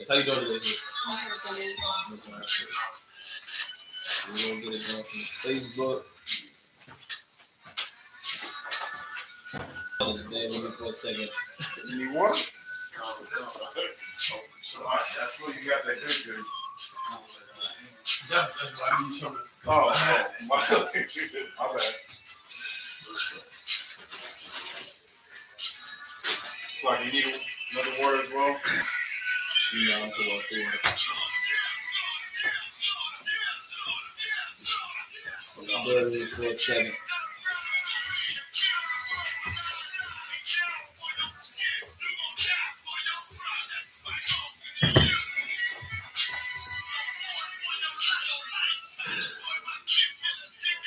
How you doing today? We're gonna get it done from Facebook. Bear with me for a second. You want? That's what you got that good. That's why I need something. Oh, man. My bad. So you need another word as well? Yeah, I'm going through it. Bear with me for a second.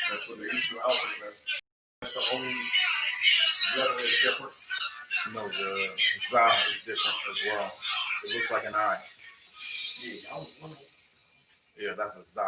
That's what the Hebrew alphabet is. That's the only letter that's different. No, the Za is different as well. It looks like an eye. Yeah, that's a Za.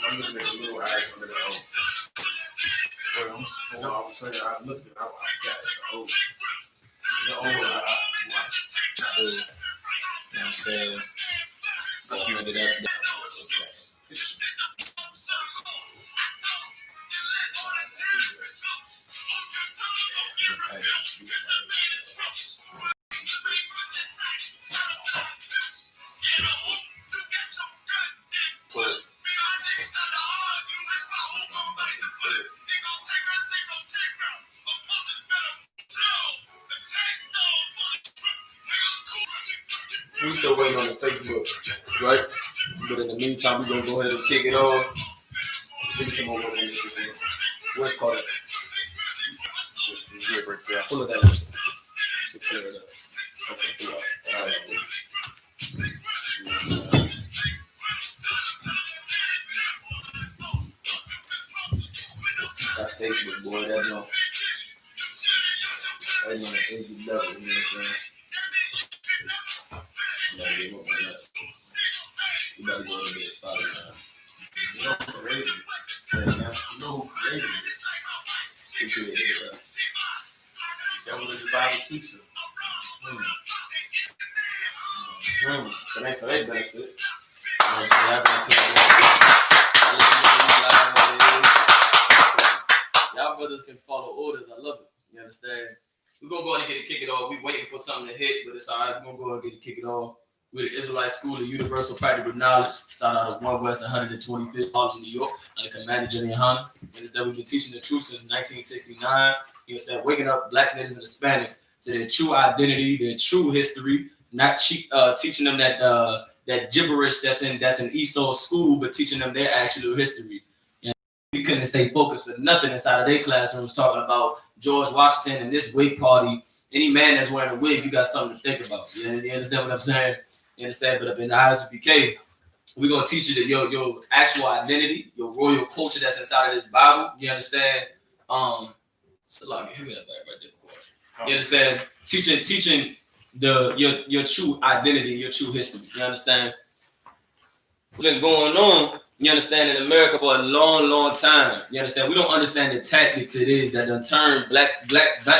I'm looking at the little eyes under the O. No, I was saying I looked at it. I got the O. The O is You know what I'm saying? You ended up. We still waiting on the Facebook, right? But in the meantime, we're gonna go ahead and kick it off. Give me some more information. What's called it? Pull it out. To clear it up. Okay, pull it out. All right. That Facebook, boy, that's no. That's on the Facebook level, you know what I'm saying? You gotta get up on that. You gotta go and get it started now. You know who created it? You know who created it? Who created it? That was the Bible teacher. So that's for their benefit. You know what I'm saying? Y'all brothers can follow orders. I love it. You understand? We're going to go ahead and get it kick it off. We're waiting for something to hit, but it's all right. We're going to go ahead and get it kick it off. We're the Israelite School of Universal Practical Knowledge. Start out of 1 West 125th, Harlem, New York, under Commander General YAHANNA. And it's that we've been teaching the truth since 1969. You know, waking up blacks, natives, and Hispanics to their true identity, their true history, not teaching them that that gibberish that's in Esau's school, but teaching them their actual history. And we couldn't stay focused for nothing inside of their classrooms talking about George Washington and this wig party. Any man that's wearing a wig, you got something to think about. You understand what I'm saying? You understand? But up in the I.S.U.P.K, we're going to teach you that your actual identity, your royal culture that's inside of this Bible. You understand? Salam, hit me that back right there, of course. You understand? Teaching your true identity, your true history. You understand? What's been going on, you understand, in America for a long, long time. You understand? We don't understand the tactics it is that done turn black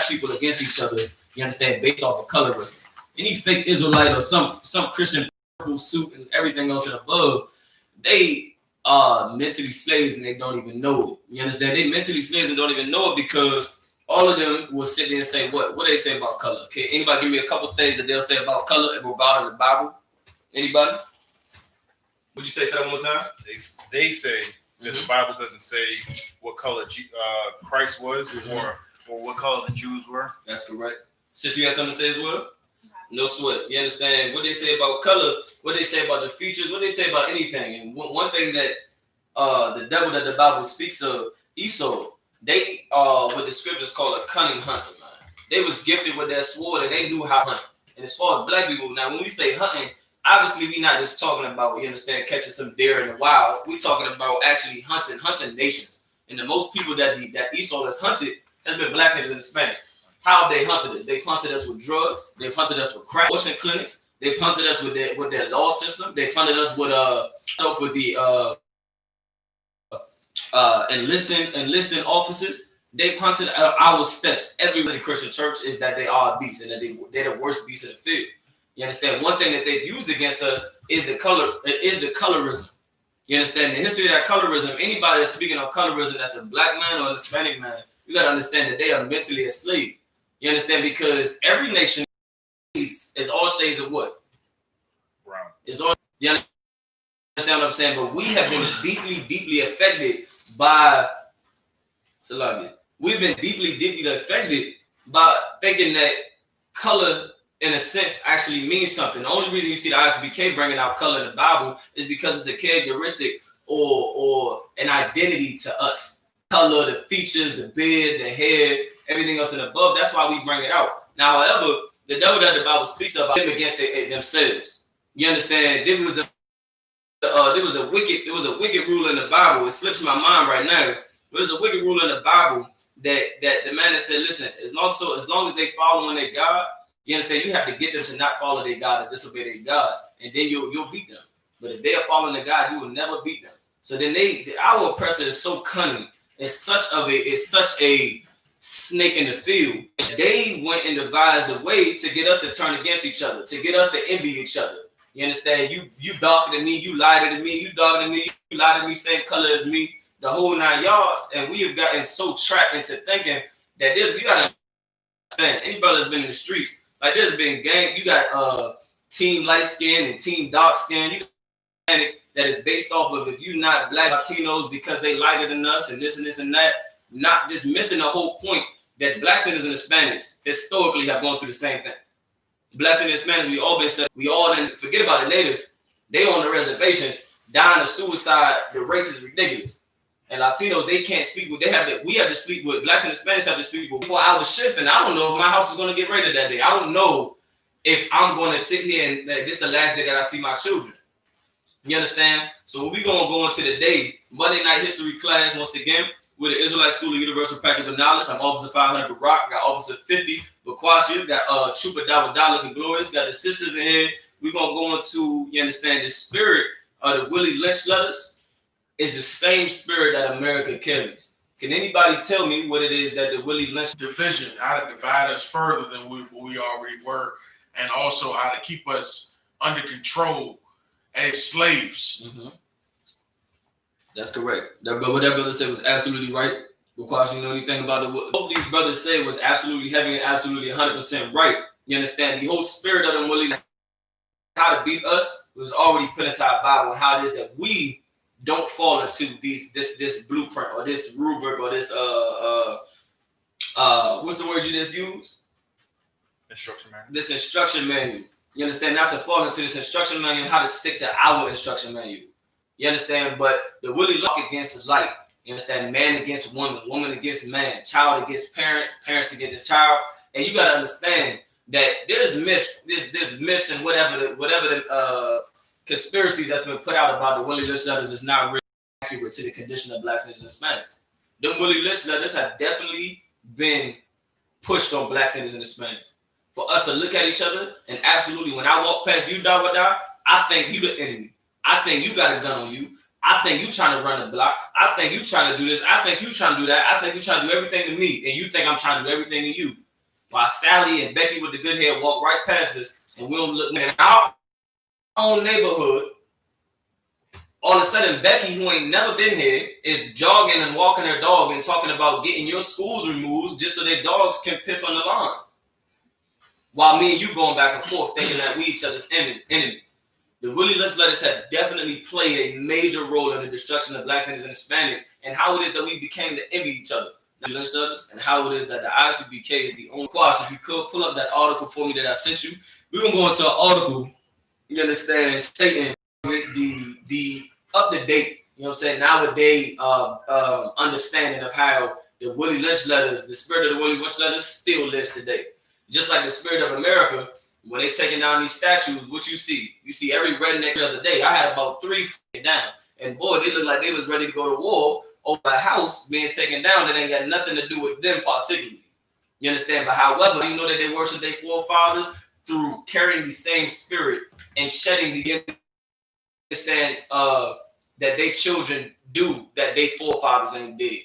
people against each other. You understand? Based off of colorism. Any fake Israelite or some Christian purple suit and everything else and above, they are mentally slaves and they don't even know it. You understand? They mentally slaves and don't even know it because all of them will sit there and say, what do they say about color? Okay, anybody give me a couple things that they'll say about color and about in the Bible? Anybody? Would you say that one more time? They say that the Bible doesn't say what color Christ was or what color the Jews were. That's correct. Sis, you got something to say as well? No sweat. You understand what they say about color, what they say about the features, what they say about anything. And one thing that the devil that the Bible speaks of, Esau, they what the scriptures call a cunning hunter, man. They was gifted with that sword and they knew how to hunt. And as far as black people, now when we say hunting, obviously we're not just talking about, you understand, catching some deer in the wild. We're talking about actually hunting nations. And the most people that Esau has hunted has been black niggas and Hispanics. How have they hunted us? They've hunted us with drugs. They've hunted us with crack abortion clinics. They've hunted us with their law system. They've hunted us with the enlisting officers. They've hunted our steps. Every Christian church is that they are beasts and that they're the worst beasts in the field. You understand? One thing that they've used against us is the colorism. You understand? The history of that colorism, anybody that's speaking on colorism that's a black man or a Hispanic man, you got to understand that they are mentally enslaved. You understand? Because every nation is all shades of what? Brown. It's all, you understand what I'm saying? But we have been deeply affected by Salaam. We've been deeply affected by thinking that color, in a sense, actually means something. The only reason you see the I.S.U.P.K bringing out color in the Bible is because it's a characteristic or an identity to us. Color, the features, the beard, the hair, everything else and above. That's why we bring it out. Now, however, the devil that the Bible speaks about them against themselves. You understand? There was a wicked rule in the Bible. It slips my mind right now. There's a wicked rule in the Bible that the man that said, listen, as long as they following their God, you understand, you have to get them to not follow their God and disobey their God, and then you'll beat them. But if they are following the God, you will never beat them. So then our oppressor is so cunning. It's such a snake in the field. They went and devised a way to get us to turn against each other, to get us to envy each other. You understand? You darker than me, you lighter than me, you darker than me, you lighter than me, same color as me, the whole 9 yards. And we have gotten so trapped into thinking that you gotta understand, anybody that's been in the streets, like there's been gang, you got team light skin and team dark skin. You got that is based off of if you're not black Latinos because they lighter than us and this and that, not just missing the whole point that blacks and Hispanics historically have gone through the same thing. Blacks and Hispanics, we all didn't forget about the natives. They on the reservations, dying of suicide. The race is ridiculous. And Latinos, they can't sleep with. We have to sleep with. Blacks and Hispanics have to sleep with 4-hour shift, and I don't know if my house is going to get raided that day. I don't know if I'm going to sit here and this is the last day that I see my children. You understand? So we're going to go into the day Monday night history class once again with the Israelite School of Universal Practical Knowledge. I'm Officer 500 Barack, got Officer 50 Bakwasha, got Trooper Dawadalik and Glorious, got the sisters in here. We're going to go into, you understand, the spirit of the Willie Lynch letters is the same spirit that America carries. Can anybody tell me what it is that the Willie Lynch division, how to divide us further than we already were, and also how to keep us under control as slaves. Mm-hmm. That's correct. But what that brother said was absolutely right. Because you know anything about it, both these brothers said was absolutely heavy and absolutely 100% right. You understand? The whole spirit of them Willie, how to beat us, was already put into our Bible, and how it is that we don't fall into this blueprint or this rubric or this what's the word you just used? Instruction manual. This instruction manual. You understand? Not to fall into this instruction manual, how to stick to our instruction manual. You understand? But the Willie look against light. You understand? Man against woman, woman against man, child against parents, parents against child. And you gotta understand that there's myths, there's myths and whatever the conspiracies that's been put out about the Willie Lynch letters is not really accurate to the condition of blacks and Hispanics. The Willie Lynch letters have definitely been pushed on blacks and Hispanics. For us to look at each other and absolutely, when I walk past you, Dawada, I think you the enemy. I think you got a gun on you. I think you trying to run the block. I think you trying to do this. I think you trying to do that. I think you trying to do everything to me, and you think I'm trying to do everything to you. While Sally and Becky with the good hair walk right past us, and we don't look in our own neighborhood. All of a sudden, Becky, who ain't never been here, is jogging and walking her dog and talking about getting your schools removed just so their dogs can piss on the lawn. While me and you going back and forth thinking that we each other's enemy. The Willie Lynch letters have definitely played a major role in the destruction of blacks, niggas, and Hispanics, and how it is that we became to envy each other. The Lynch letters, and how it is that the I.S.U.P.K is the only quash. If you could pull up that article for me that I sent you, we're gonna go into an article, you understand, stating the up to date, you know what I'm saying, nowadays understanding of how the Willie Lynch letters, the spirit of the Willie Lynch letters still lives today. Just like the spirit of America, when they taking down these statues, what you see? You see every redneck the other day. I had about 3 down. And boy, they look like they was ready to go to war over a house being taken down that ain't got nothing to do with them particularly. You understand? But however, you know that they worship their forefathers through carrying the same spirit and shedding the understand that they children do that they forefathers ain't did.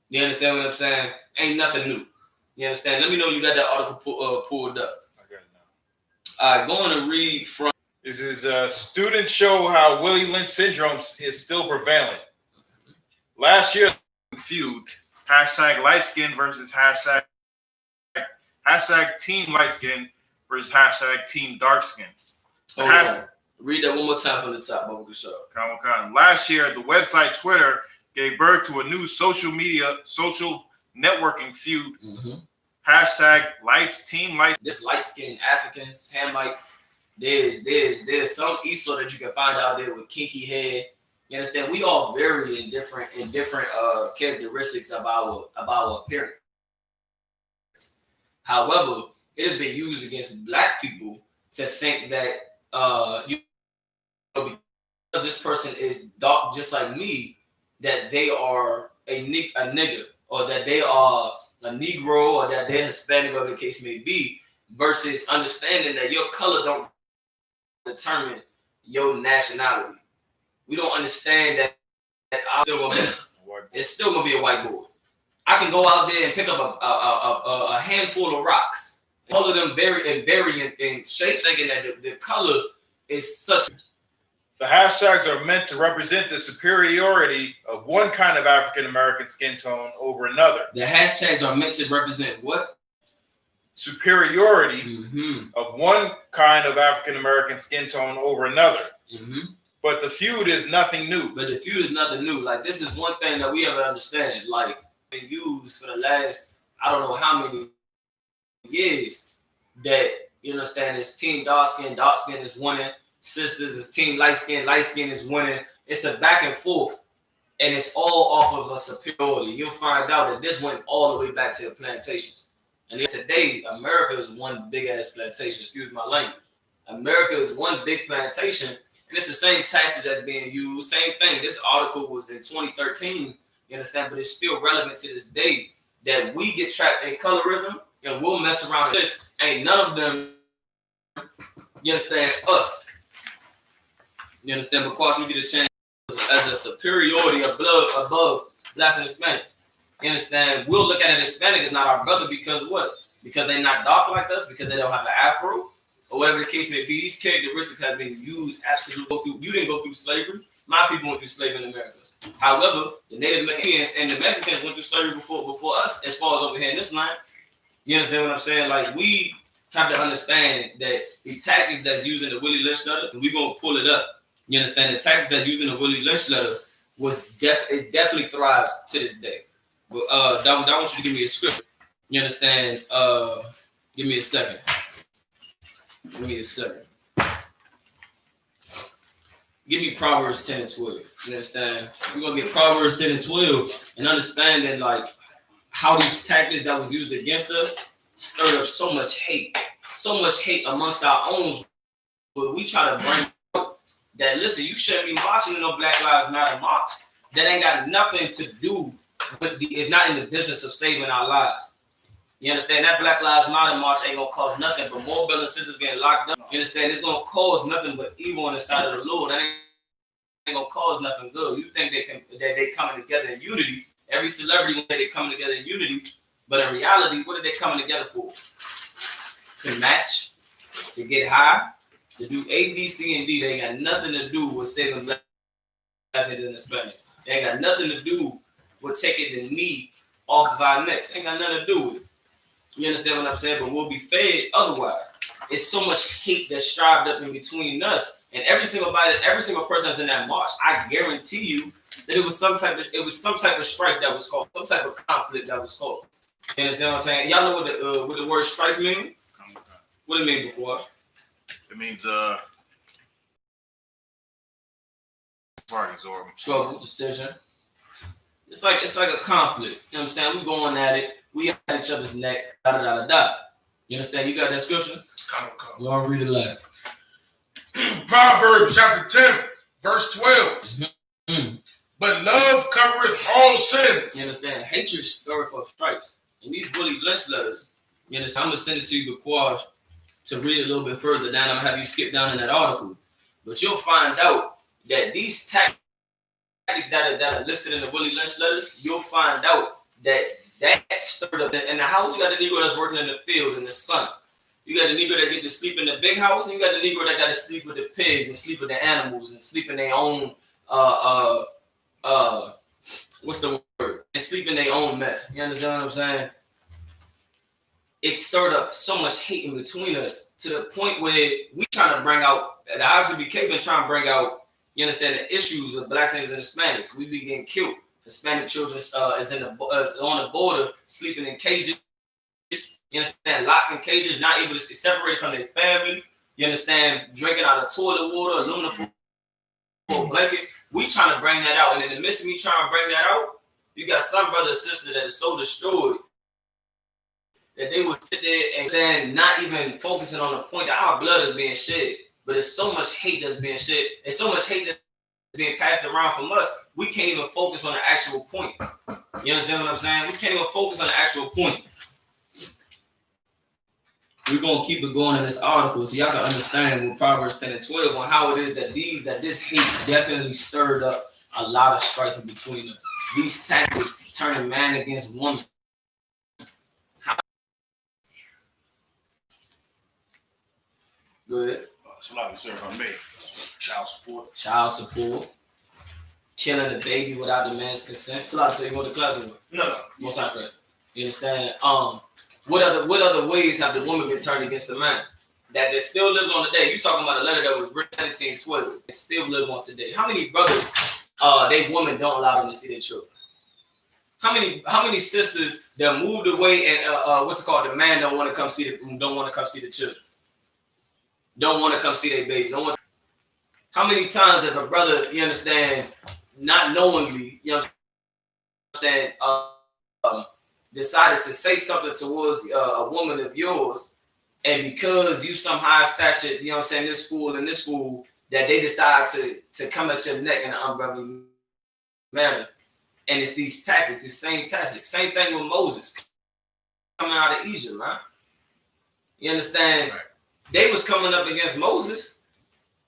You understand what I'm saying? Ain't nothing new. You understand? Let me know you got that article pulled up. I got it now. All right, going to read from. This is students show how Willie Lynch syndrome is still prevalent. Last year, feud, hashtag light skin versus hashtag team light skin versus hashtag team dark skin. Read that one more time from the top, Bubba Show. Last year, the website Twitter gave birth to a new social networking feud. Hashtag lights, team lights. This light-skinned Africans, Hamites, there's some Esau that you can find out there with kinky hair. You understand? We all vary in different characteristics of our appearance. However, it has been used against black people to think that because this person is dark just like me, that they are a nigger, or that they are a Negro, or that they're Hispanic, whatever the case may be, versus understanding that your color don't determine your nationality. We don't understand that it's still gonna be a white boy. I can go out there and pick up a handful of rocks, all of them varying in shape, thinking that the color is such. The hashtags are meant to represent the superiority of one kind of African American skin tone over another. The hashtags are meant to represent what? Superiority of one kind of African American skin tone over another. But the feud is nothing new. Like, this is one thing that we have to understand. Like, been used for the last, I don't know how many years, that, you understand, it's team dark skin is winning. Sisters is team light skin is winning. It's a back and forth, and it's all off of a superiority. You'll find out that this went all the way back to the plantations. And today, America is one big ass plantation. Excuse my language. America is one big plantation, and it's the same taxes that's being used. Same thing. This article was in 2013. You understand? But it's still relevant to this day that we get trapped in colorism, and we'll mess around with this. Ain't none of them, you understand, us. You understand? Because we get a chance as a superiority above blacks and Hispanics. You understand? We'll look at an Hispanic as not our brother because what? Because they're not dark like us, because they don't have an afro, or whatever the case may be. These characteristics have been used absolutely. You didn't go through slavery. My people went through slavery in America. However, the Native Americans and the Mexicans went through slavery before us, as far as over here in this line. You understand what I'm saying? Like, we have to understand that the tactics that's used in the Willie Lynch letter, and we're going to pull it up. You understand? The tactics that's used in the Willie Lynch letter it definitely thrives to this day. But I want you to give me a script. You understand? Give me a second. Give me Proverbs 10 and 12. You understand? We're going to get Proverbs 10 and 12 and understanding, like, how these tactics that was used against us stirred up so much hate amongst our own. But we try to bring up that, listen, you shouldn't be marching no Black Lives Matter march. That ain't got nothing to do with it's not in the business of saving our lives. You understand? That Black Lives Matter march ain't gonna cause nothing but more brothers and sisters getting locked up. You understand? It's gonna cause nothing but evil on the side of the Lord. That ain't gonna cause nothing good. You think they coming together in unity. Every celebrity will say they coming together in unity, but in reality, what are they coming together for? To match, to get high, to do A, B, C, and D. They ain't got nothing to do with saving Black and Hispanics. They ain't got nothing to do with taking the knee off of our necks. Ain't got nothing to do with it. You understand what I'm saying? But we'll be fed otherwise. It's so much hate that's strived up in between us And every single person that's in that march, I guarantee you that it was some type of strife that was called, some type of conflict that was called. You understand what I'm saying? Y'all know what the word strife means? What do it mean, before? It means parties or trouble, decision. It's like a conflict. You know what I'm saying? We going at it. We at each other's neck. Da da da da da. You understand? You got that scripture? Come. Lord, read it loud. Proverbs chapter 10, verse 12. Mm-hmm. But love covereth all sins. You understand? Hatred stirreth up stripes. And these Willie Lynch letters, you understand? I'm going to send it to you, Bakwash, to read it a little bit further down. I'm going to have you skip down in that article. But you'll find out that these tactics that are listed in the Willie Lynch letters, you'll find out that stirred up. In the house, you got the Negro that's working in the field in the sun. You got the Negro that get to sleep in the big house, and you got the Negro that got to sleep with the pigs and sleep with the animals and sleep in their own what's the word? And sleep in their own mess. You understand what I'm saying? It stirred up so much hate in between us to the point where we trying to bring out, the I.S.U.P.K been trying to bring out, you understand, the issues of blacks, niggas, and Hispanics. We be getting killed. Hispanic children is on the border, sleeping in cages. You understand, locked in cages, not able to stay separated from their family. You understand, drinking out of toilet water, aluminum foil blankets. We trying to bring that out, and in the midst of me trying to bring that out, you got some brother or sister that is so destroyed that they would sit there and then not even focusing on the point that our blood is being shed. But there's so much hate that's being shed. There's so much hate that's being passed around from us. We can't even focus on the actual point. You understand what I'm saying? We can't even focus on the actual point. We're going to keep it going in this article so y'all can understand with Proverbs 10 and 12 on how it is that this hate definitely stirred up a lot of strife in between us. These tactics turning man against woman. Go ahead. It's a lot to say from me. Child support. Killing the baby without the man's consent. It's a lot to say. You go to class with? No. Most likely. You understand? What other ways have the woman been turned against the man? That still lives on today. You talking about a letter that was written in 1912. It still lives on today. How many brothers, they women don't allow them to see their children? How many sisters that moved away and the man don't want to come see the children? Don't want to come see their babies. How many times have a brother, you understand, not knowingly, you know what I'm saying, decided to say something towards a woman of yours, and because you some high stature, you know what I'm saying, this fool, that they decide to come at your neck in an unbrotherly manner. And it's these tactics, these same tactics. Same thing with Moses coming out of Egypt, man. You understand? Right. They was coming up against Moses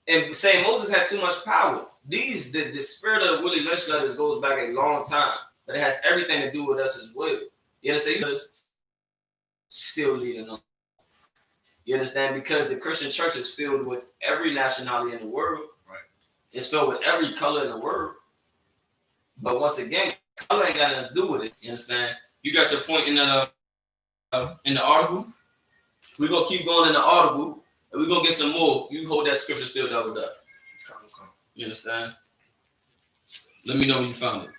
and saying Moses had too much power. The spirit of the Willie Lynch letters goes back a long time, but it has everything to do with us as well. You understand? Still leading on. You understand? Because the Christian church is filled with every nationality in the world. Right. It's filled with every color in the world. But once again, color ain't got nothing to do with it. You understand? You got your point in the article. We're going to keep going in the article, and we're going to get some more. You hold that scripture still doubled up. You understand? Let me know when you found it.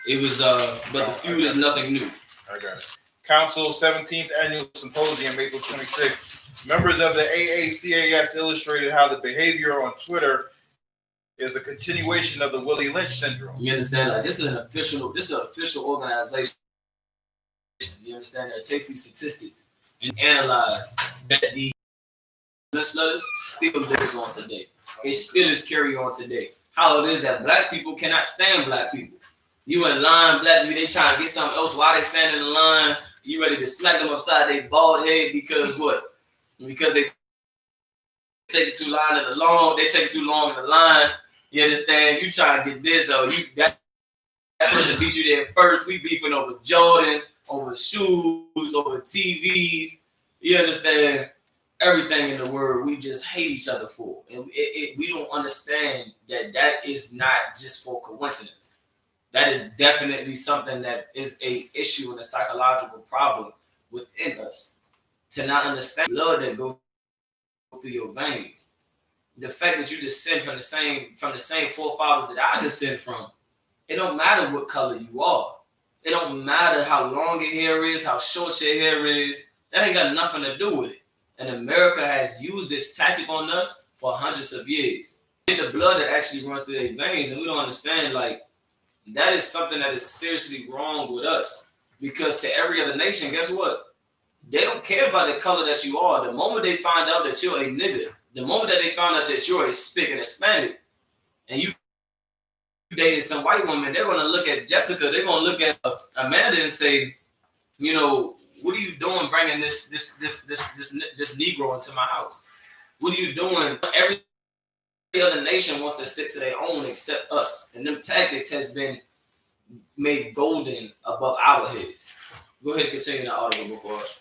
It was, but the feud is nothing new. I got it. Council 17th Annual Symposium, April 26th. Members of the AACAS illustrated how the behavior on Twitter is a continuation of the Willie Lynch syndrome. You understand? Like this is an official organization. You understand? That takes these statistics and analyze that the Lynch letters still lives on today. It still is carried on today. How it is that black people cannot stand black people. You in line, black people, they trying to get something else while they stand in the line. You ready to smack them upside their bald head because what? Because they take it too long in the line. You understand? You trying to get this, or that person beat you there first. We beefing over Jordans, over shoes, over TVs. You understand? Everything in the world, we just hate each other for. And we don't understand that is not just for coincidence. That is definitely something that is a issue and a psychological problem within us. To not understand blood that goes through your veins. the fact that you descend from the same forefathers that I descend from, it don't matter what color you are. It don't matter how long your hair is, how short your hair is. That ain't got nothing to do with it. And America has used this tactic on us for hundreds of years. The blood that actually runs through their veins, and we don't understand, like, that is something that is seriously wrong with us. Because to every other nation, guess what? They don't care about the color that you are. The moment they find out that you're a nigga, the moment that they find out that you're a spick and Hispanic, and you dated some white woman, they're gonna look at Jessica, they're gonna look at Amanda and say, you know, what are you doing bringing this Negro into my house? What are you doing? Every other nation wants to stick to their own except us, and them tactics has been made golden above our heads. Go ahead and continue the article before us.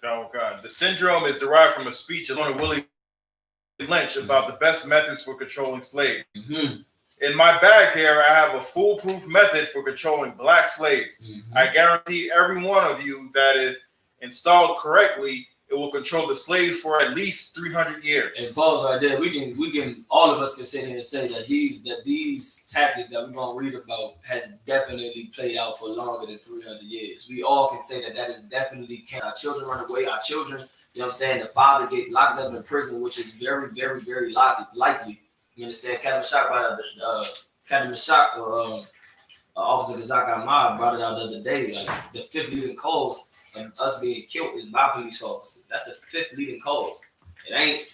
God. The syndrome is derived from a speech of Willie Lynch about the best methods for controlling slaves. Mm-hmm. In my bag here, I have a foolproof method for controlling black slaves. Mm-hmm. I guarantee every one of you that if installed correctly, it will control the slaves for at least 300 years. And pause right there. We can all of us can sit here and say that these tactics that we're gonna read about has definitely played out for longer than 300 years. We all can say that is definitely our children run away. Our children, you know what I'm saying, the father get locked up in prison, which is very, very, very likely. You understand? Captain Mashak, Officer Kazak Ahmad brought it out the other day. Like the 5th leading cause of us being killed is by police officers. That's the 5th leading cause. It ain't.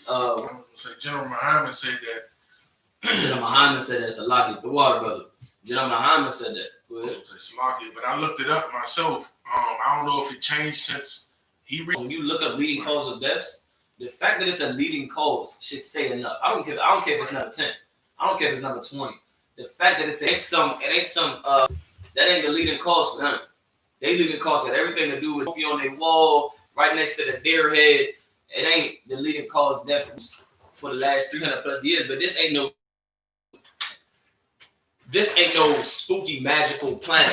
General Muhammad said that. General Muhammad said that. Salaki, the water brother. General Muhammad said that. Salaki, but I looked it up myself. I don't know if it changed since he. When you look up leading cause of deaths, the fact that it's a leading cause should say enough. I don't care if it's number 10. I don't care if it's number 20. The fact that it ain't some that ain't the leading cause for them. They leading cause got everything to do with on their wall, right next to the deer head. It ain't the leading cause death for the last 300 plus years, but this ain't no spooky magical plan.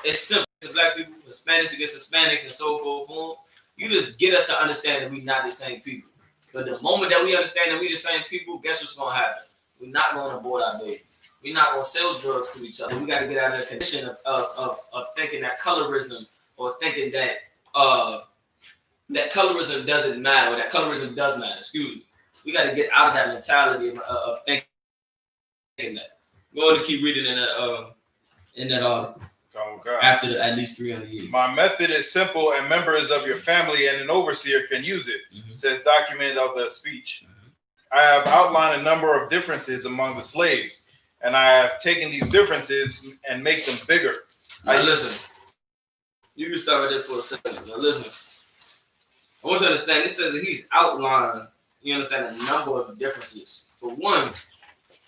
It's simple. Black people, Hispanics against Hispanics, and so forth. You just get us to understand that we're not the same people. But the moment that we understand that we're the same people, guess what's going to happen? We're not going to abort our babies. We're not going to sell drugs to each other. We got to get out of the condition of thinking that colorism or thinking that that colorism doesn't matter or that colorism does matter. Excuse me. We got to get out of that mentality of thinking that. Go ahead and keep reading in that article. After at least 300 years. My method is simple, and members of your family and an overseer can use it, says document of the speech. I have outlined a number of differences among the slaves, and I have taken these differences and make them bigger. Listen, you can start right there for a second. Now listen, I want you to understand, it says that he's outlined, you understand, a number of differences. For one,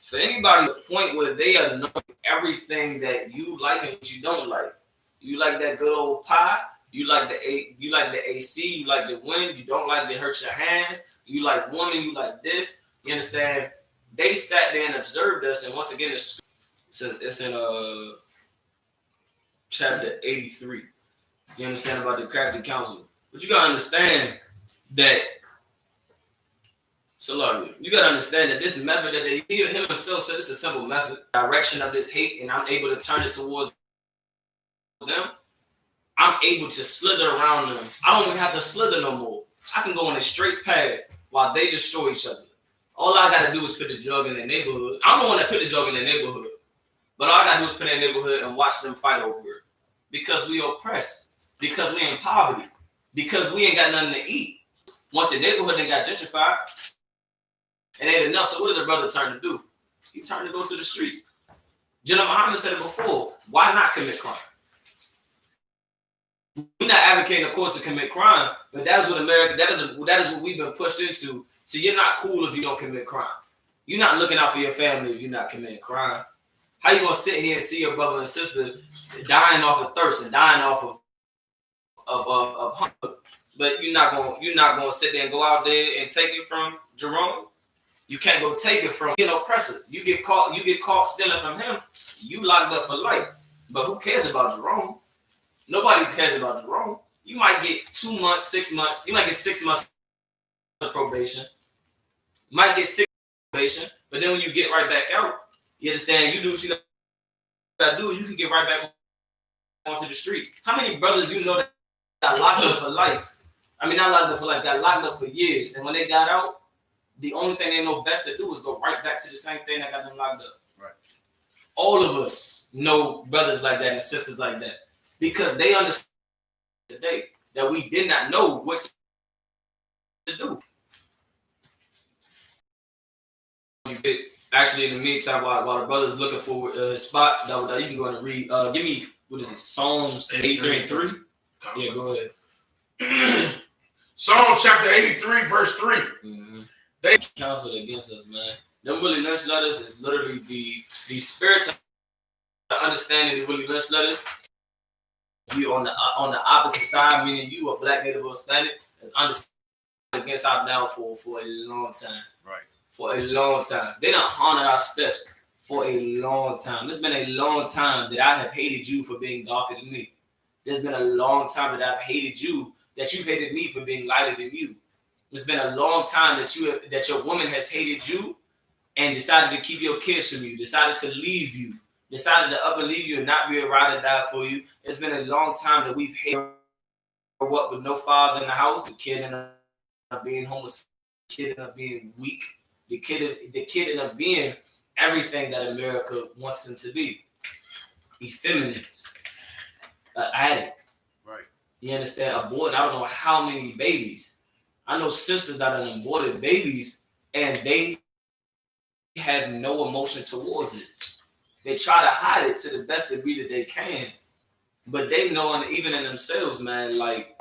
for anybody, the point where they are knowing everything that you like and what you don't like. You like that good old pie. You like the AC. You like the wind. You don't like to hurt your hands. You like woman. You like this. You understand? They sat there and observed us. And once again, it's in chapter 83. You understand about the crafty council. But you gotta understand that. So you gotta understand that this method that him himself said it's a simple method, direction of this hate, and I'm able to turn it towards them. I'm able to slither around them. I don't even have to slither no more. I can go in a straight path while they destroy each other. All I gotta do is put the drug in their neighborhood. I'm the one that put the drug in their neighborhood, but all I gotta do is put in their neighborhood and watch them fight over it because we oppressed, because we in poverty, because we ain't got nothing to eat. Once the neighborhood they got gentrified. And ain't enough. So what does a brother turn to do? He turned to go to the streets. General Muhammad said it before. Why not commit crime? We're not advocating, of course, to commit crime, but that is what America. That is what we've been pushed into. So you're not cool if you don't commit crime. You're not looking out for your family if you're not committing crime. How you gonna sit here and see your brother and sister dying off of thirst and dying off of hunger, but you're not gonna sit there and go out there and take it from Jerome? You can't go take it from an oppressor. You get caught stealing from him, you locked up for life. But who cares about Jerome? Nobody cares about Jerome. You might get 2 months, 6 months. You might get 6 months of probation. Might get 6 But then when you get right back out, you understand, you do what you gotta do, you can get right back onto the streets. How many brothers you know that got locked up for life? I mean, not locked up for life, got locked up for years. And when they got out, the only thing they know best to do is go right back to the same thing that got them locked up. Right. All of us know brothers like that and sisters like that because they understand today that we did not know what to do. You did. Actually, in the meantime, while the brother's looking for his spot, that you can go and read. Give me, what is it, Psalms 83:3? Yeah, go ahead. Psalms chapter 83, verse 3. Mm-hmm. They counseled against us, man. Them Willie Lynch letters is literally the spirit of understanding the Willie Lynch letters. You on the opposite side, meaning you a black, native, or Hispanic, is understanding against our downfall for a long time. Right. For a long time. They done haunted our steps for a long time. It's been a long time that I have hated you for being darker than me. There's been a long time that I've hated you, that you've hated me for being lighter than you. It's been a long time that your woman has hated you and decided to keep your kids from you, decided to leave you, decided to up and leave you and not be a ride or die for you. It's been a long time that we've hated what with no father in the house, the kid ended up being homeless, the kid ended up being weak, the kid ended up being everything that America wants them to be. Effeminate, an addict. Right. You understand? Aborting, I don't know how many babies. I know sisters that have aborted babies and they have no emotion towards it. They try to hide it to the best degree that they can, but they know, and even in themselves, man, like,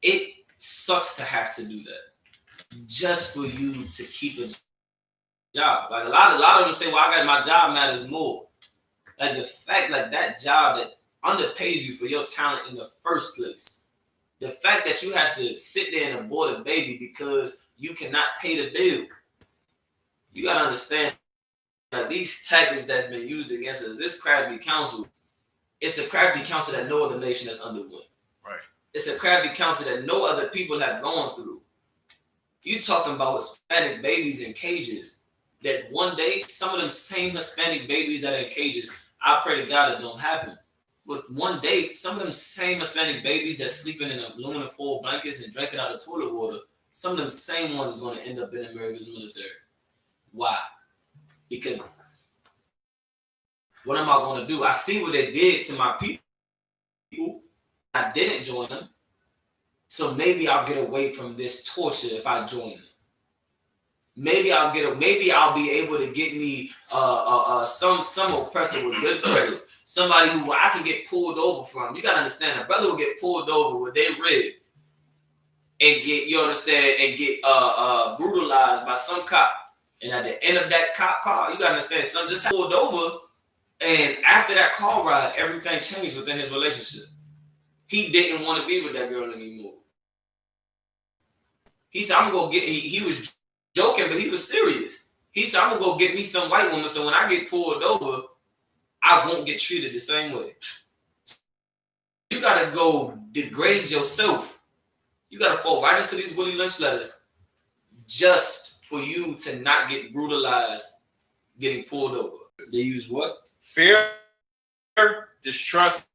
it sucks to have to do that just for you to keep a job. Like a lot of them say, well, I got my job matters more. Like the fact, like that job that underpays you for your talent in the first place. The fact that you have to sit there and abort a baby because you cannot pay the bill. You got to understand, like, these tactics that's been used against us, this crafty council, it's a crafty council that no other nation has underwent. Right. It's a crafty council that no other people have gone through. You talking about Hispanic babies in cages that one day, some of them same Hispanic babies that are in cages, I pray to God it don't happen. But one day, some of them same Hispanic babies that's sleeping in aluminum foil blankets and drinking out of toilet water, some of them same ones is going to end up in America's military. Why? Because what am I going to do? I see what they did to my people. I didn't join them. So maybe I'll get away from this torture if I join them. Maybe I'll be able to get me some oppressor with good credit, somebody who I can get pulled over from. You gotta understand, a brother will get pulled over with their rib and get, you understand, and get brutalized by some cop. And at the end of that cop car, you gotta understand, son just pulled over, and after that car ride, everything changed within his relationship. He didn't want to be with that girl anymore. He said, I'm gonna get. He was joking, but he was serious. He said, I'm gonna go get me some white woman, so when I get pulled over, I won't get treated the same way. You gotta go degrade yourself. You gotta fall right into these Willie Lynch letters just for you to not get brutalized getting pulled over. They use what? Fear, distrust,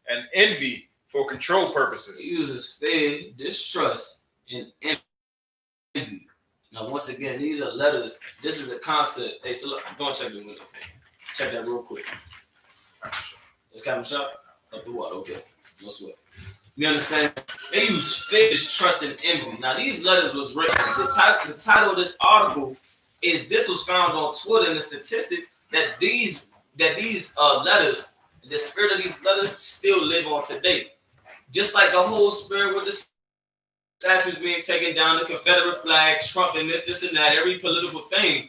and envy for control purposes. He uses fear, distrust, and envy. Now, once again, these are letters. This is a concept. Hey, so look, go and check the window. Check that real quick. It's Captain Shop? Up the water, okay. No sweat. You understand? They use fear, distrust, and envy. Now, these letters was written. The title of this article is, this was found on Twitter, and the statistics that these letters, the spirit of these letters still live on today. Just like the whole spirit with the statues being taken down, the Confederate flag, Trump, and this and that, every political thing.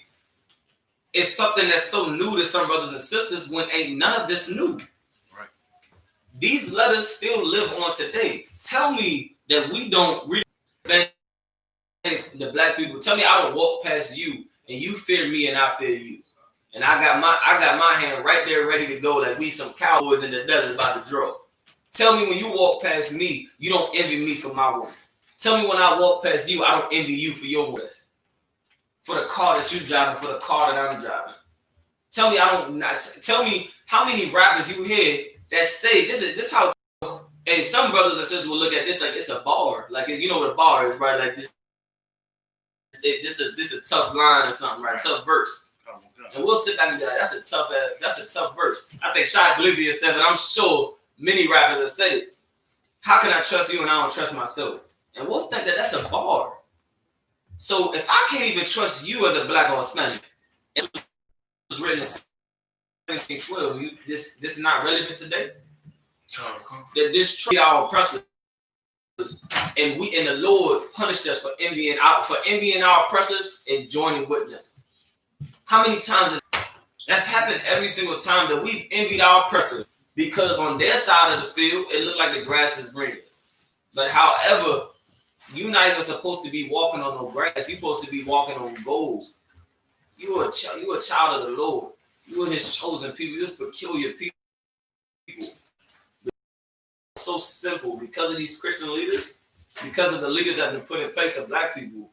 It's something that's so new to some brothers and sisters when ain't none of this new. Right. These letters still live on today. Tell me that we don't read the black people. Tell me I don't walk past you and you fear me and I fear you. And I got my hand right there ready to go like we some cowboys in the desert about to draw. Tell me when you walk past me, you don't envy me for my woman. Tell me when I walk past you, I don't envy you for your dress. for the car that you driving, for the car that I'm driving. Tell me tell me how many rappers you hear that say this how, and some brothers and sisters will look at this like it's a bar, like you know what a bar is, right? Like this is a tough line or something, right? Tough verse. And we'll sit back and be like, that's a tough verse. I think Shy Glizzy has said, but I'm sure many rappers have said it. How can I trust you and I don't trust myself? And we'll think that that's a bar. So if I can't even trust you as a black or Hispanic, it was written in 1712. This is not relevant today. That this our oppressors, and the Lord punished us for envying our oppressors and joining with them. How many times that's happened? Every single time that we've envied our oppressors because on their side of the field it looked like the grass is greener. But however, you're not even supposed to be walking on no grass. You're supposed to be walking on gold. You are a child of the Lord. You are His chosen people. You're His peculiar people. So simple because of these Christian leaders, because of the leaders that have been put in place of black people.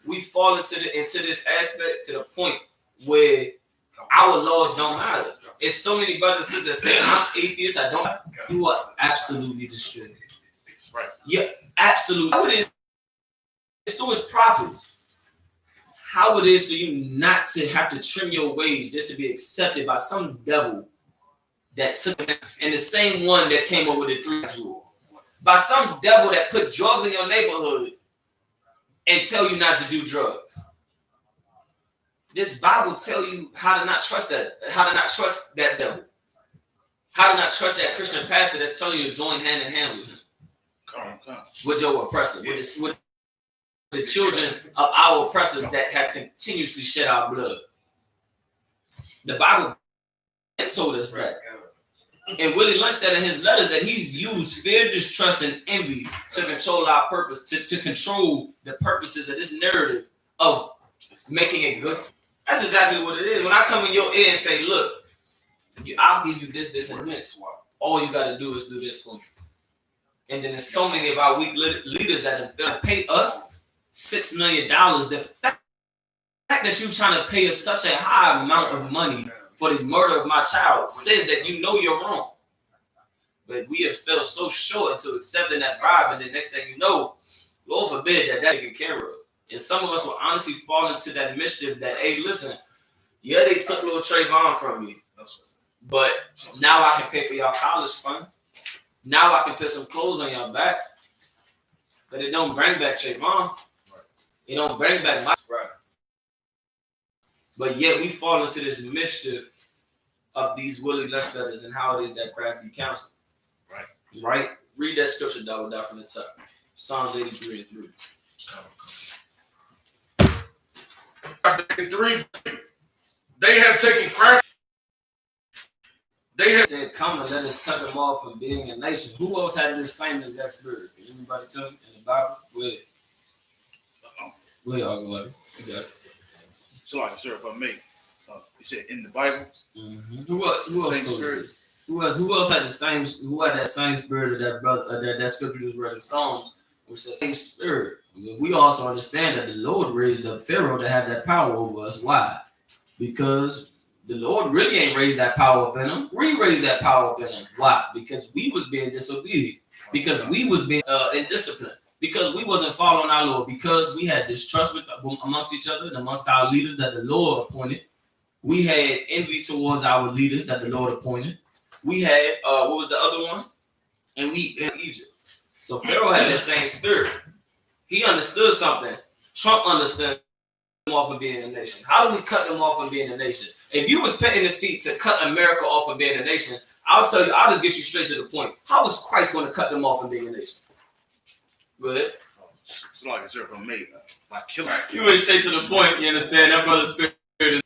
We fall into this aspect to the point where our laws don't matter. It's so many brothers and sisters saying, I'm atheist, I don't. You are absolutely destroyed. Right. Yeah, absolutely. How it is through His prophets. How it is for you not to have to trim your ways just to be accepted by some devil that took and the same one that came up with the 3 rule. By some devil that put drugs in your neighborhood and tell you not to do drugs. This Bible tell you how to not trust that devil. How to not trust that Christian pastor that's telling you to join hand in hand with him. With your oppressor, with the children of our oppressors that have continuously shed our blood. The Bible told us that. And Willie Lynch said in his letters that he's used fear, distrust, and envy to control our purpose, to control the purposes of this narrative of making it good. That's exactly what it is. When I come in your ear and say, look, I'll give you this, this, and this. All you got to do is do this for me. And then there's so many of our weak leaders that have failed to pay us $6 million. The fact that you're trying to pay us such a high amount of money for the murder of my child says that you know you're wrong. But we have fell so short into accepting that bribe, and the next thing you know, Lord forbid that's taken care of. And some of us will honestly fall into that mischief that, hey, listen, yeah, they took little Trayvon from me, but now I can pay for y'all college fund. Now I can put some clothes on y'all back. But it don't bring back Trayvon. It don't bring back my right. But yet we fall into this mischief of these Willie Lynch letters and how it is that crafty counsel. Right? Read that scripture down from the top. Psalms 83 and 3. 3. They have taken craft. They have said, come and let us cut them off from being a nation. Who else had this same exact spirit? Can anybody tell me in the Bible? Go ahead. Go ahead, Uncle. You got it. So, like, sir, if I may, you said in the Bible. Mm-hmm. Who else? Same spirit. Who else had the same? Who had that same spirit of that brother? That scripture just read in Psalms, which says same spirit. I mean, we also understand that the Lord raised up Pharaoh to have that power over us. Why? Because the Lord really ain't raised that power up in him. We raised that power up in him. Why? Because we was being disobedient. Because we was being indisciplined. Because we wasn't following our Lord. Because we had distrust amongst each other and amongst our leaders that the Lord appointed. We had envy towards our leaders that the Lord appointed. We had, what was the other one? And we in Egypt. So Pharaoh had that same spirit. He understood something. Trump understood them off of being a nation. How do we cut them off from being a nation? If you was put in the seat to cut America off from being a nation, I'll tell you, I'll just get you straight to the point. How was Christ going to cut them off from being a nation? Go ahead. So, like, sir, if I may, like, killing. You went straight to the point. You understand? That brother's spirit is.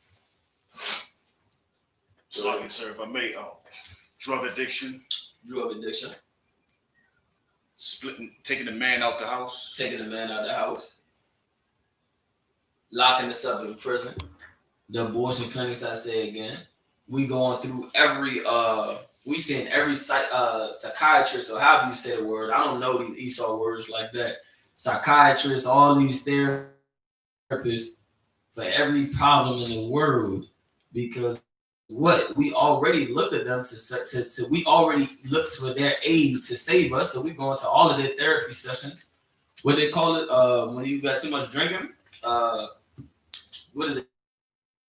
So, like, sir, if I may, drug addiction. Drug addiction. Taking the man out the house. Taking the man out of the house. Locking us up in prison. The abortion clinics, I say again. We going through every, we seeing every psychiatrist, or however you say the word. I don't know these Esau words like that. Psychiatrists, all these therapists for every problem in the world, because what we already looked at them to we already looked for their aid to save us. So we go into all of their therapy sessions. What they call it when you got too much drinking? What is it?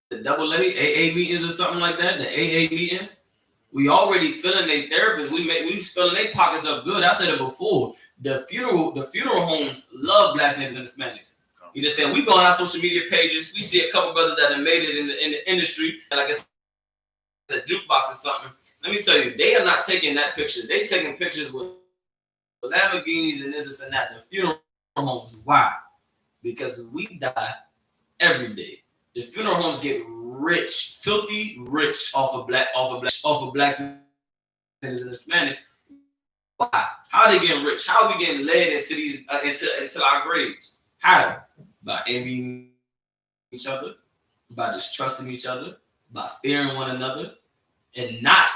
The double AA meetings or something like that. The AA meetings. We already filling their therapists. We filling their pockets up good. I said it before. The funeral homes love Blacks, niggas, and Hispanics. You understand? We go on our social media pages. We see a couple brothers that have made it in the industry. Like it's a jukebox or something. Let me tell you, they are not taking that picture. They taking pictures with Lamborghinis and this and that. The funeral homes. Why? Because we die every day. The funeral homes get rich, filthy rich off of Blacks and Hispanics. Why? How are they getting rich? How are we getting led into these into our graves? How? By envying each other, by distrusting each other, by fearing one another, and not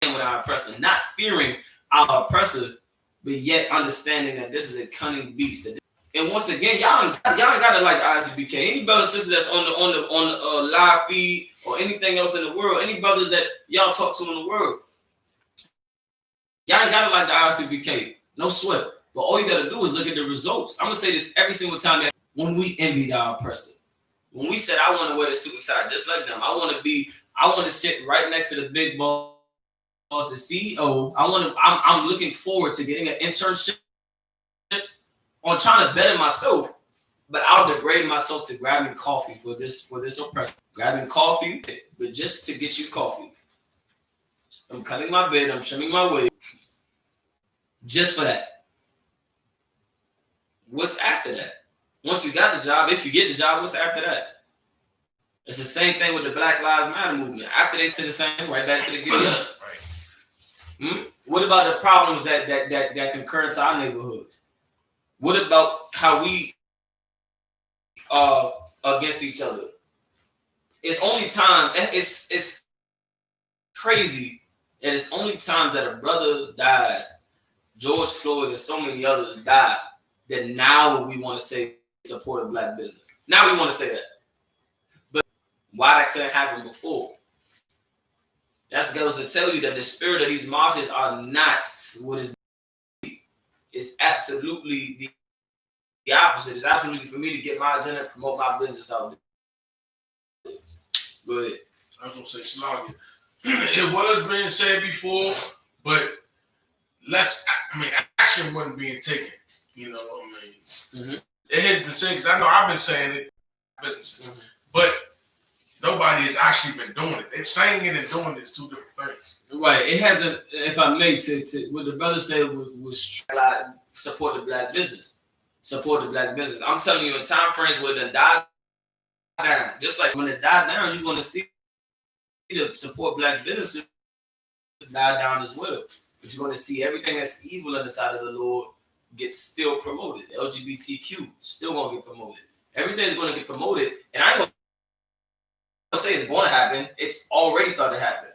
with our oppressor, not fearing our oppressor, but yet understanding that this is a cunning beast. And once again, y'all ain't gotta like I.S.U.P.K. Any brothers and sisters that's on the live feed or anything else in the world, any brothers that y'all talk to in the world, y'all ain't gotta like the I.S.U.P.K. No sweat. But all you gotta do is look at the results. I'm gonna say this every single time that when we envied our oppressor, when we said I want to wear the suit and tie just like them, I want to sit right next to the big boss, the CEO. I'm looking forward to getting an internship on trying to better myself, but I'll degrade myself to grabbing coffee for this oppressor. Grabbing coffee, but just to get you coffee. I'm cutting my bed, I'm trimming my wig. Just for that. What's after that? Once you got the job, if you get the job, what's after that? It's the same thing with the Black Lives Matter movement. After they say the same, right back to the get up. Right. What about the problems that concur to our neighborhoods? What about how we are against each other? It's only times, it's crazy, and it's only times that a brother dies, George Floyd and so many others die, that now we want to say support a Black business. Now we want to say that. But why that couldn't happen before? That goes to tell you that the spirit of these marches are not what is. It's absolutely the opposite. It's absolutely for me to get my agenda and promote my business out there. But I was gonna say Slogan. It was being said before, but action wasn't being taken. You know what I mean? Mm-hmm. It has been said, because I know I've been saying it, businesses, but nobody has actually been doing it. They're saying it and doing it is two different things. Right. It hasn't, if I may, to what the brother said was support the Black business. Support the Black business. I'm telling you, in time frames where they die down, just like when it died down, you're going to see the support Black businesses die down as well. But you're going to see everything that's evil on the side of the Lord gets still promoted. LGBTQ still going to get promoted. Everything's going to get promoted. And I ain't going to say it's going to happen. It's already started happening.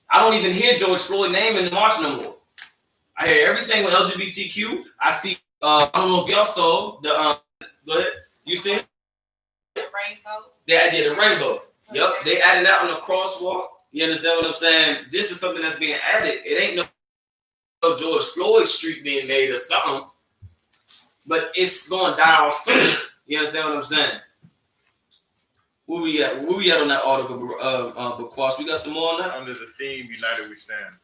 I don't even hear George Floyd's name in the march no more. I hear everything with LGBTQ. I see, I don't know if y'all saw the, go ahead. You see it? The rainbow? Yeah, the rainbow. Yep, they added that on the crosswalk. You understand what I'm saying? This is something that's being added. It ain't no George Floyd street being made or something, but it's going down soon. You understand what I'm saying? Where we at? Where we at on that article, Bakwash? We got some more on that? Under the theme, United We Stand.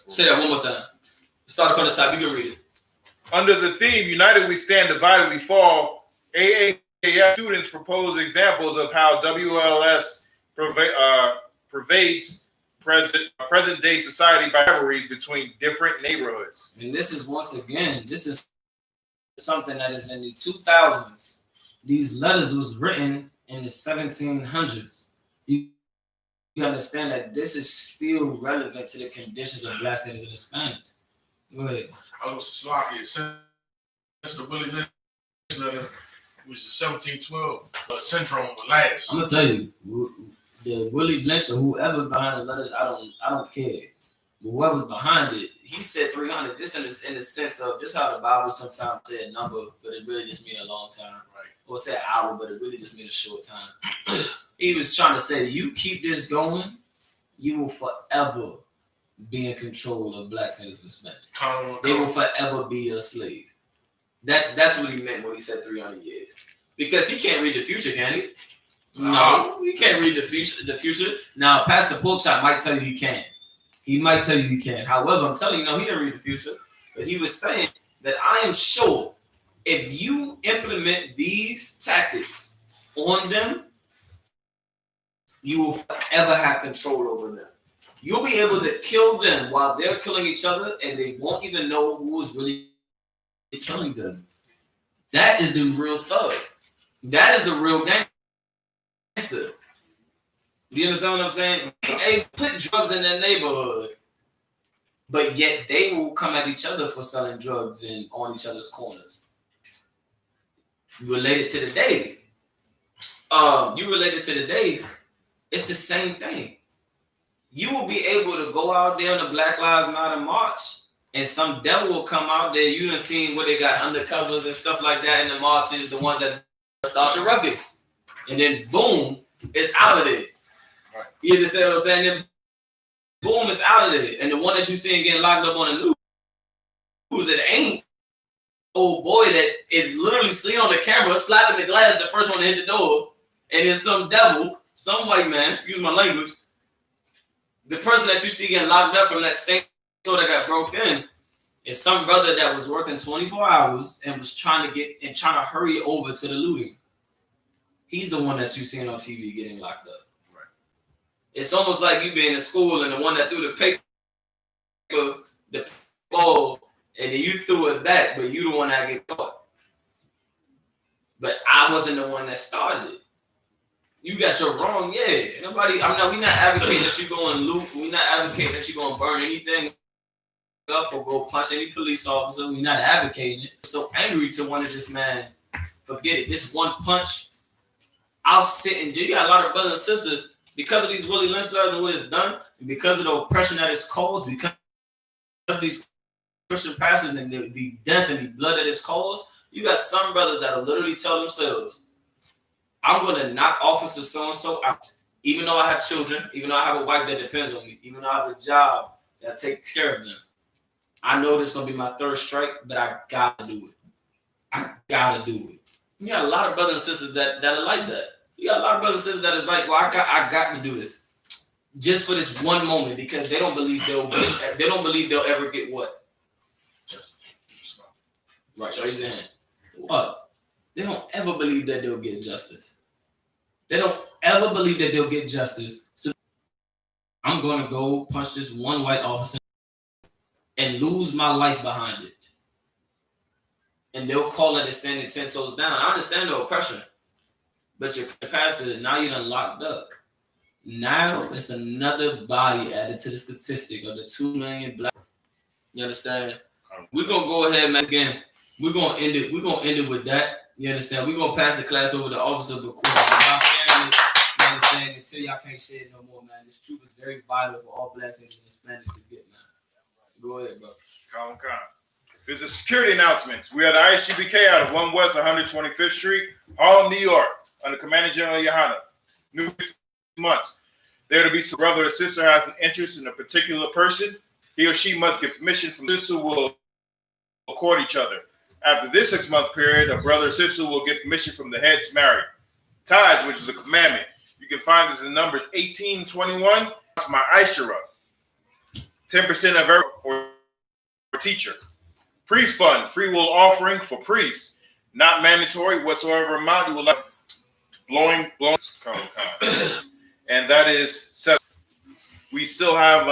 Say that one more time. Start from the top. You can read it. Under the theme, United We Stand, Divided We Fall, AAF students propose examples of how WLS pervades present-day society by rivalries between different neighborhoods. And this is, once again, this is something that is in the 2000s. These letters was written in the 1700s. You understand that this is still relevant to the conditions of Blacks, Natives, and Hispanics. Go ahead. I was sloppy. Since the Willie Lynch letter, which is 1712, syndrome will last. I'm gonna tell you, the Willie Lynch or whoever's behind the letters, I don't care. But whoever's behind it, he said 300. This in the sense of just how the Bible sometimes said number, but it really just means a long time. Right. or say an hour, but it really just made a short time. He was trying to say, you keep this going, you will forever be in control of blacks and Hispanics. They will forever be a slave. That's what he meant when he said 300 years. Because he can't read the future, can he? No, he can't read the future. Now, Pastor Porkchop might tell you he can. He might tell you he can. However, I'm telling you, no, he didn't read the future. But he was saying that I am sure if you implement these tactics on them, you will forever have control over them. You'll be able to kill them while they're killing each other, and they won't even know who is really killing them. That is the real thug. That is the real gangster. Do you understand what I'm saying? They put drugs in their neighborhood, but yet they will come at each other for selling drugs and on each other's corners. Related to the day, it's the same thing. You will be able to go out there on the Black Lives Matter march, and some devil will come out there. You done seen what they got undercovers and stuff like that in the marches, the ones that start the ruckus, and then boom, it's out of there. Right. You understand what I'm saying? Then boom, it's out of there. And the one that you see getting locked up on the news, it ain't old boy that is literally seen on the camera slapping the glass, the first one to hit the door, and it's some devil, some white man, excuse my language. The person that you see getting locked up from that same store that got broke in is some brother that was working 24 hours and was trying to hurry over to the looting. He's the one that you seen on TV getting locked up. Right. It's almost like you being in school and the one that threw the paper, the ball, and then you threw it back, but you the one that get caught. But I wasn't the one that started it. You got your wrong, yeah. Nobody. We're not advocating that you go and loot. We're not advocating that you go and burn anything up or go punch any police officer. We're not advocating it. I'm so angry to want to just, man, forget it. This one punch, I'll sit and do. You got a lot of brothers and sisters because of these Willie Lynch laws and what it's done, and because of the oppression that it's caused, because of these Christian pastors and the death and the blood that it's caused. You got some brothers that'll literally tell themselves, I'm going to knock officer so-and-so out. Even though I have children, even though I have a wife that depends on me, even though I have a job that takes care of them. I know this is going to be my third strike, but I got to do it. I got to do it. You got a lot of brothers and sisters that are like that. You got a lot of brothers and sisters that is like, well, I got to do this. Just for this one moment, because they don't believe they'll ever get what? Justice. Right, raise your hand. What? They don't ever believe that they'll get justice. They don't ever believe that they'll get justice. So I'm going to go punch this one white officer and lose my life behind it. And they'll call it a standing 10 toes down. I understand the oppression. But your pastor, now you're done locked up. Now it's another body added to the statistic of the 2 million black. You understand? We're going to go ahead, man. Again, we're going to end it. We're going to end it with that. You understand? We're going to pass the class over to Officer Bakur. Y'all sharing it, you understand? Until y'all can't share it no more, man. This truth is very vital for all blacks and Hispanics to get, man. Go ahead, bro. Calm. There's a security announcement. We are the I.S.U.P.K out of 1 West 125th Street, Harlem, New York, under Commander General YAHANNA. New months. There to be some brother or sister has an interest in a particular person, he or she must get permission from this who will court each other. After this 6-month period, a brother or sister will get permission from the heads married. Tithes, which is a commandment. You can find this in Numbers 18:21. That's my Ishara. 10% of every or teacher. Priest fund, free will offering for priests. Not mandatory whatsoever amount you will like. Blowing. And that is 7. We still have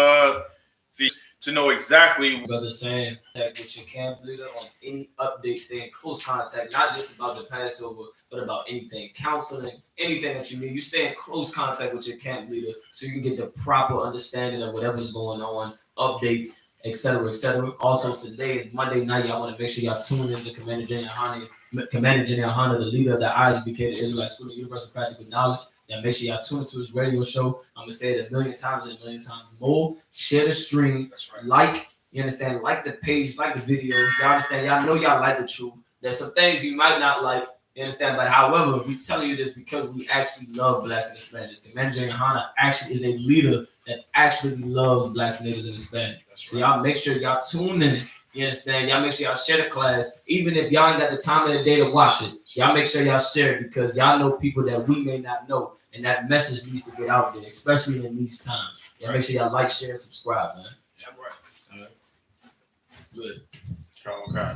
to know exactly. Brother saying that with your camp leader on any updates, stay in close contact, not just about the Passover, but about anything, counseling, anything that you need. You stay in close contact with your camp leader so you can get the proper understanding of whatever's going on, updates, etc., etc. Also, today is Monday night. Y'all want to make sure y'all tune into Commander General YAHANNA, the leader of the I.S.U.P.K, the Israelite School of Universal Practical Knowledge. Y'all make sure y'all tune into his radio show. I'm going to say it a million times and a million times more. Share the stream. That's right. Like, you understand? Like the page, like the video. Y'all understand? Y'all know y'all like the truth. There's some things you might not like, You understand? But however, we telling you this because we actually love blacks and Hispanics. The manager YAHANNA actually is a leader that actually loves blacks, natives, and Hispanics. So y'all make sure y'all tune in. You understand? Y'all make sure y'all share the class. Even if y'all ain't got the time of the day to watch it, y'all make sure y'all share it because y'all know people that we may not know. And that message needs to get out there, especially in these times. Y'all make sure y'all like, share, subscribe, man. Yeah, right. Good. Okay.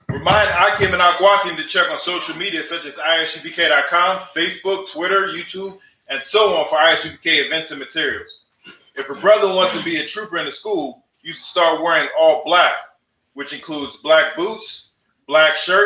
Remind I.K. and Agwathim to check on social media such as ISUPK.com, Facebook, Twitter, YouTube, and so on for I.S.U.P.K. events and materials. If a brother wants to be a trooper in the school, you should start wearing all black, which includes black boots, black shirt,